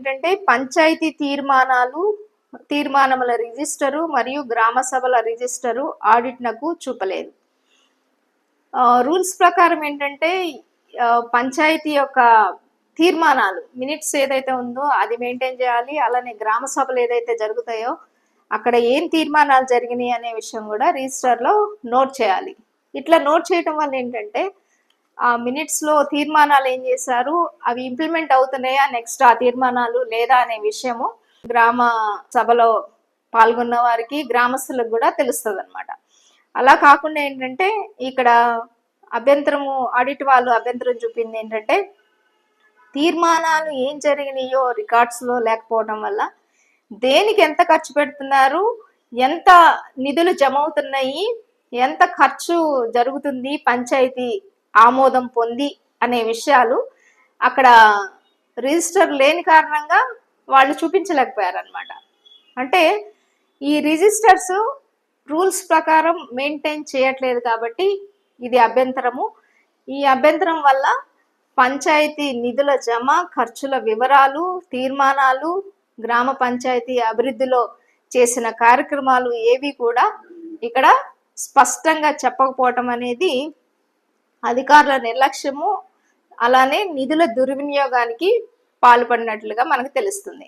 ఏంటంటే పంచాయతీ తీర్మానముల రిజిస్టరు మరియు గ్రామ సభల రిజిస్టరు ఆడిట్నకు చూపలేదు. రూల్స్ ప్రకారం ఏంటంటే పంచాయతీ యొక్క తీర్మానాలు మినిట్స్ ఏదైతే ఉందో అది మెయింటైన్ చేయాలి. అలానే గ్రామ సభలు ఏదైతే జరుగుతాయో అక్కడ ఏం తీర్మానాలు జరిగినాయి అనే విషయం కూడా రిజిస్టర్లో నోట్ చేయాలి. ఇట్లా నోట్ చేయటం వల్ల ఏంటంటే ఆ మినిట్స్లో తీర్మానాలు ఏం చేశారు, అవి ఇంప్లిమెంట్ అవుతున్నాయా నెక్స్ట్ ఆ తీర్మానాలు లేదా అనే విషయము గ్రామ సభలో పాల్గొన్న వారికి గ్రామస్తులకు కూడా తెలుస్తుంది అనమాట. అలా కాకుండా ఏంటంటే ఇక్కడ ఆడిట్ వాళ్ళు అభ్యంతరం చూపింది ఏంటంటే తీర్మానాలు ఏం జరిగినాయో రికార్డ్స్లో లేకపోవడం వల్ల దేనికి ఎంత ఖర్చు పెడుతున్నారు, ఎంత నిధులు జమ అవుతున్నాయి, ఎంత ఖర్చు జరుగుతుంది పంచాయతీ ఆమోదం పొంది అనే విషయాలు అక్కడ రిజిస్టర్ లేని కారణంగా వాళ్ళు చూపించలేకపోయారు అనమాట. అంటే ఈ రిజిస్టర్స్ రూల్స్ ప్రకారం మెయింటైన్ చేయట్లేదు కాబట్టి ఇది అభ్యంతరము. ఈ అభ్యంతరం వల్ల పంచాయతీ నిధుల జమ, ఖర్చుల వివరాలు, తీర్మానాలు, గ్రామ పంచాయతీ అభివృద్ధిలో చేసిన కార్యక్రమాలు ఏవి కూడా ఇక్కడ స్పష్టంగా చెప్పకపోవటం అనేది అధికారుల నిర్లక్ష్యము, అలానే నిధుల దుర్వినియోగానికి పాల్పడినట్లుగా మనకు తెలుస్తుంది.